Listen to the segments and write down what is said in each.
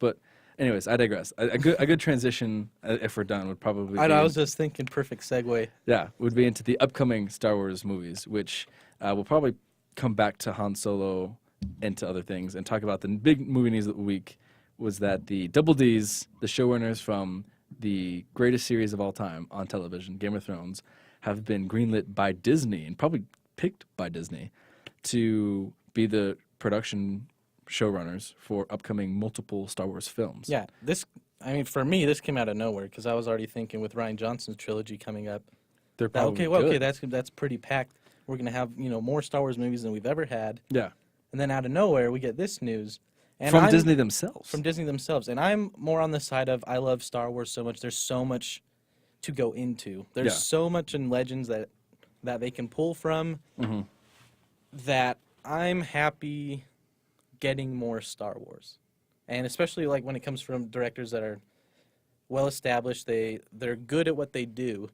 But anyways, I digress. A good transition, if we're done, would probably be... I was just thinking perfect segue. Yeah, would be into the upcoming Star Wars movies, which will probably come back to Han Solo and to other things and talk about the big movie news of the week was that the Double Ds, the showrunners from the greatest series of all time on television, Game of Thrones, have been greenlit by Disney and probably picked by Disney to be the production showrunners for upcoming multiple Star Wars films. Yeah, for me, this came out of nowhere because I was already thinking with Rian Johnson's trilogy coming up. They're probably good. Okay, that's pretty packed. We're gonna have more Star Wars movies than we've ever had. Yeah. And then out of nowhere, we get this news. And from Disney themselves. From Disney themselves. And I'm more on the side of I love Star Wars so much. There's so much to go into. There's so much in Legends that they can pull from that I'm happy getting more Star Wars. And especially like when it comes from directors that are well established, they're good at what they do.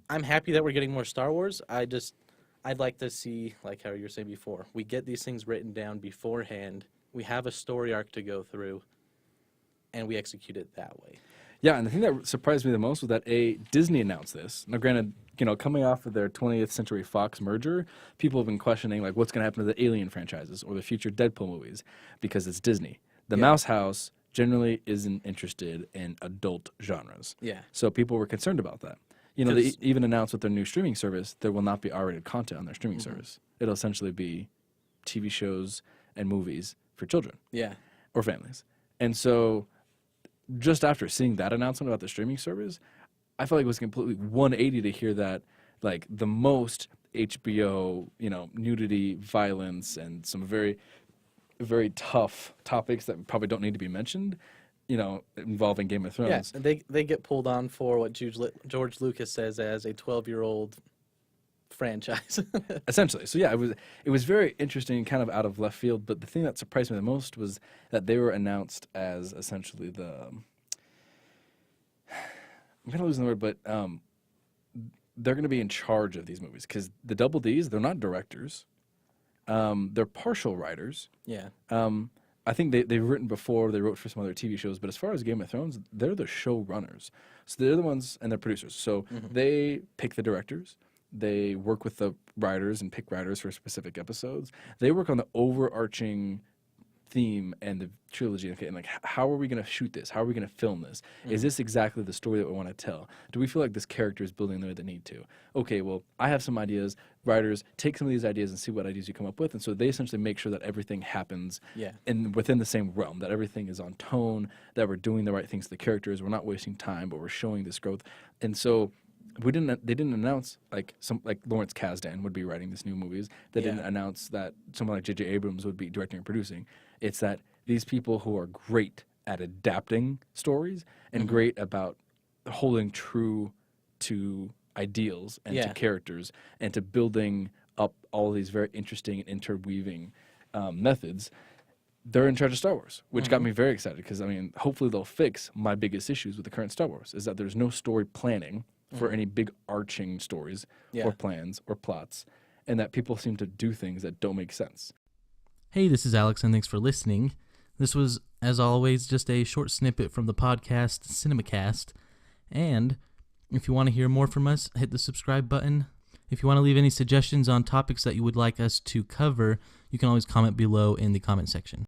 I'm happy that we're getting more Star Wars. I'd like to see, like how you were saying before, we get these things written down beforehand. We have a story arc to go through, and we execute it that way. Yeah, and the thing that surprised me the most was that Disney announced this. Now, granted, coming off of their 20th Century Fox merger, people have been questioning like what's going to happen to the Alien franchises or the future Deadpool movies because it's Disney. The Mouse House generally isn't interested in adult genres. Yeah. So people were concerned about that. They even announced with their new streaming service, there will not be R-rated content on their streaming service. It'll essentially be TV shows and movies for children. Yeah. Or families. And so just after seeing that announcement about the streaming service, I felt like it was completely 180 to hear that, like, the most HBO, nudity, violence, and some very, very tough topics that probably don't need to be mentioned, involving Game of Thrones. Yes, and they get pulled on for what George Lucas says as a 12-year-old franchise. Essentially. So yeah, it was very interesting, kind of out of left field, but the thing that surprised me the most was that they were announced as essentially I'm kind of losing the word, but they're going to be in charge of these movies because the Double Ds, they're not directors. They're partial writers. Yeah. I think they've written before. They wrote for some other TV shows. But as far as Game of Thrones, they're the showrunners. So they're the ones, and they're producers. So they pick the directors. They work with the writers and pick writers for specific episodes. They work on the overarching theme and the trilogy. Okay, and like, how are we going to shoot this? How are we going to film this? Is this exactly the story that we want to tell? Do we feel like this character is building the way they need to? Okay, well, I have some ideas. Writers take some of these ideas and see what ideas you come up with, and so they essentially make sure that everything happens within the same realm, that everything is on tone, that we're doing the right things to the characters, we're not wasting time, but we're showing this growth. And so they didn't announce like Lawrence Kasdan would be writing these new movies. They didn't announce that someone like J.J. Abrams would be directing and producing. It's that these people who are great at adapting stories and great about holding true to ideals and to characters and to building up all these very interesting and interweaving methods, they're in charge of Star Wars, which got me very excited because, hopefully they'll fix my biggest issues with the current Star Wars, is that there's no story planning for any big arching stories or plans or plots, and that people seem to do things that don't make sense. Hey, this is Alex, and thanks for listening. This was, as always, just a short snippet from the podcast Cinemacast, and if you want to hear more from us, hit the subscribe button. If you want to leave any suggestions on topics that you would like us to cover, you can always comment below in the comment section.